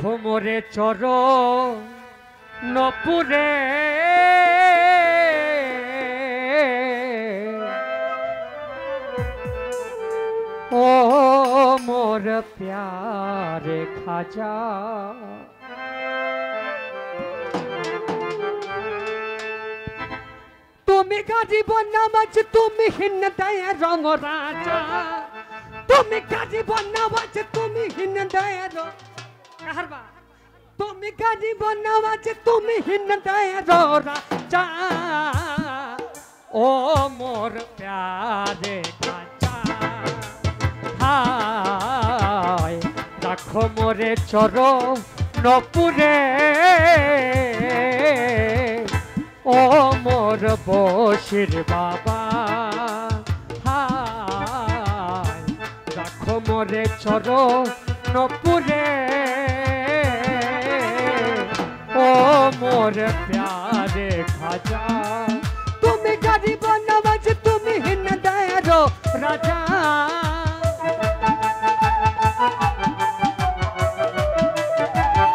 রাখো মোরে চরো নপুরে ও মোর প্যারে খাজা তুমি গাজীব নামাজ তুমি হিন দয় রঙ রাজা তুমি গাজীব নামাজ তুমি হিন দয় কারবা তুমি গাজীব নামাজ তুমি হিন দয় রাজা ও মোর প্যারে খাজা হায় রাখো মোরে চরো নপুরে ও মোর বশির বাবা হায় রাখো মোরে চরো নপুরে ও মোর প্যারে খাজা তুমি গরিব নওয়াজ তুমি হিন দয়ারো রাজা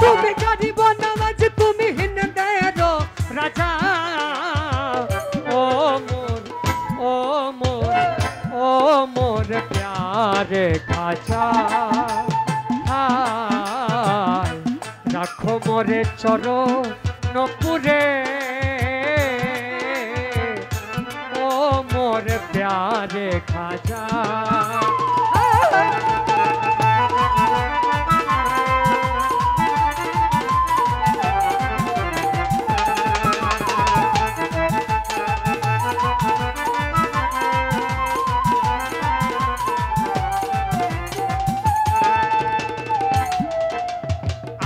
তুমি গরিব নওয়াজ তুমি হিন দয়ারো রাজা ও মোর প্যারে খাজা হায় রাখো মোরে চরো নপুরে ও মোর প্যারে খাজা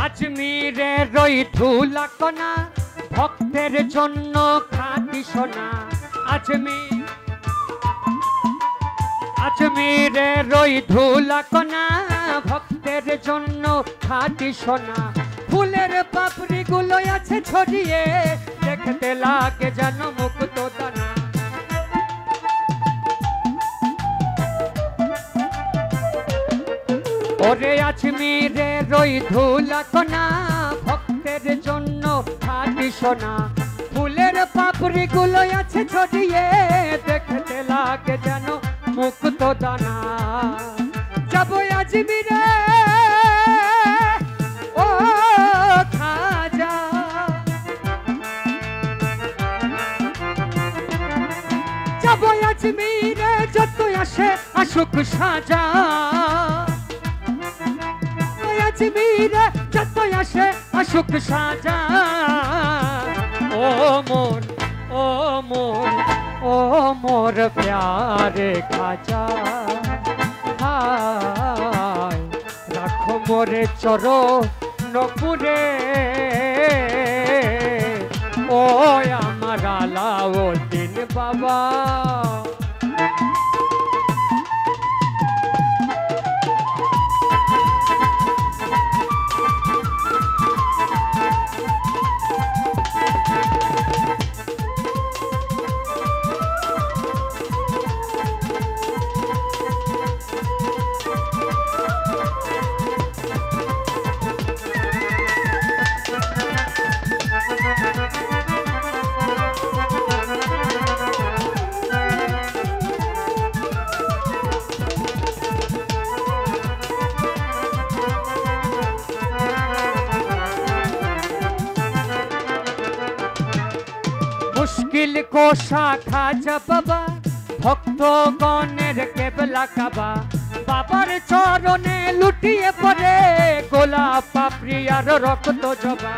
আজমিরে রই ধুলা কণা ভক্তের জন্য খাঁটি সোনা আজমিরে রই ধুলা কণা ভক্তের জন্য খাঁটি সোনা ফুলের পাপড়ি গুলো আছে ছড়িয়ে দেখতে লাগে যেন মুক্ত দানা ওরে আজমিরে রই ধুলা কণা ভক্তের জন্য খাঁটি সোনা ফুলের পাপড়ি গুলো আছে ছড়িয়ে দেখতে লাগে যেন মুক্ত দানা যাবো আজমিরে ও খাজা যাবো আজমিরে যত আসে আসুক সাজা আজমিরে যত আসে আসুক সাজা ও মোর প্যারে খাজা হায় রাখো মোরে চরো নপুরে ও আমার আলাউদ্দিন বাবা মুশকিল কোষা খাজা বাবা ভক্তগণের কেবলা কাবা বাবার চরণে লুটিয়ে পড়ে গোলাপ পাপড়ি আর রক্ত জবা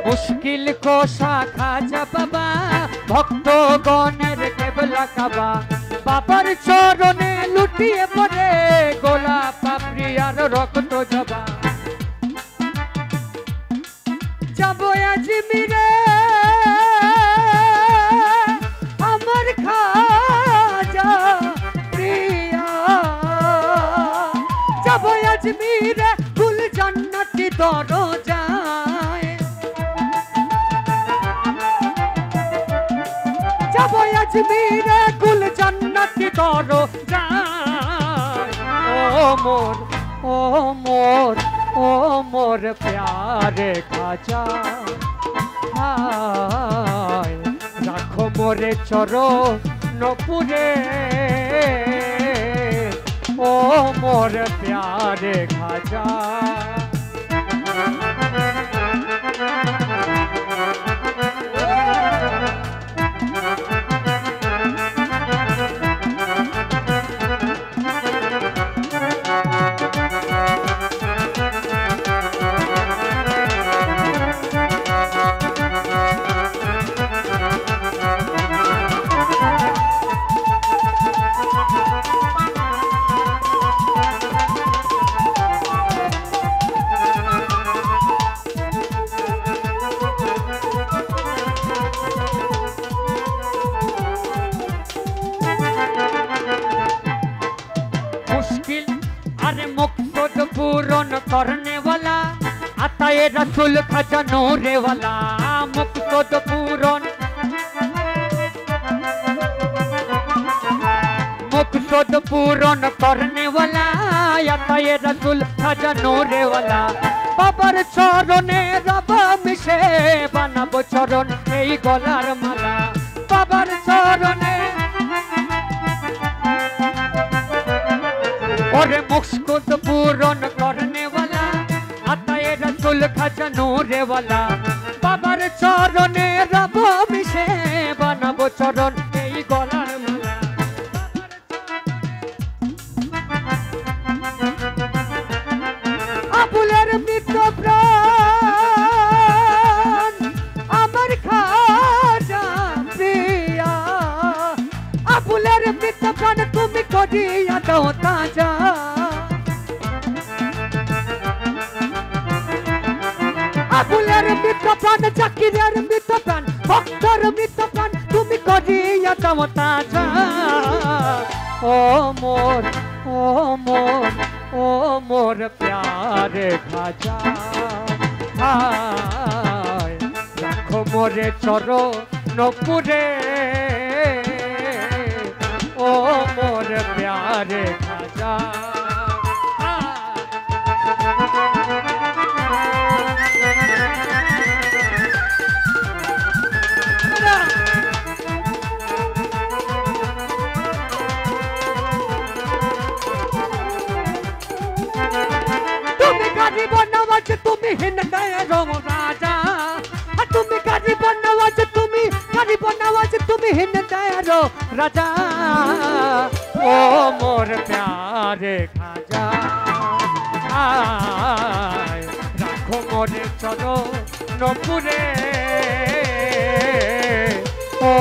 মুশকিল কোষা খাজা বাবা ভক্তগণের কেবলা কাবা বাবার চরণে লুটিয়ে পড়ে গোলাপ পাপড়ি আর রক্ত জবা যাবো আজমিরে আমার খাজা প্রিয়া যাবো আজমিরে গুল জান্নাতি দরজায় আজমিরে কুল জান্নাতি দরো ও মোর ও মোর ও মোর প্যারে খাজা হায় রাখো মোরে চরণ পুরে ও মোর প্যারে খাজা पूरन करने वाला आता ये रसूल खजा नूरे वाला मुक्तद पूरन करने वाला आता ये रसूल खजा नूरे वाला बाबर चरणे रबा मिशे बानाबो चरण এই গলার মালা বাবার চরণে और मुस्कुद पूरन करने वाला आता ये रसूल खाजा नूरे वाला बाबर चरणे रब मिशे बानाबो चरण এই গলার মালা আবুলের মৃত প্রাণ আমার খাজা প্রিয়া আবুলের মৃত প্রাণ তুমি করিয়া দাও তাজা আবুলের মৃত প্রাণ জাকিরের মৃত প্রাণ ভক্তর মৃত প্রাণ তুমি করিয়া দাও তাজা ও মোর ও মোর ও মোর প্যারে খাজা হায় রাখো মোরে চরণ পুরে ओ मोर प्यारे खाजा तुम्हें गाजी बनवाज तुम्हें हिंदय रोम राजा तुम्हें गाजी बनवाज तुम्हें गाजी बनवाज तुम्हें हिंदय रो राजा ओ मोर प्यारे खाजा आय राखो मोरे चरण पुरे ओ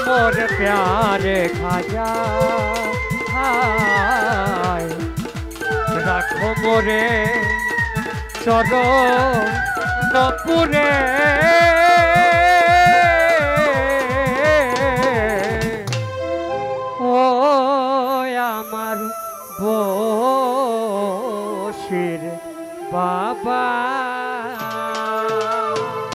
मोर प्यारे खाजा आय राखो मोरे चरण पुरे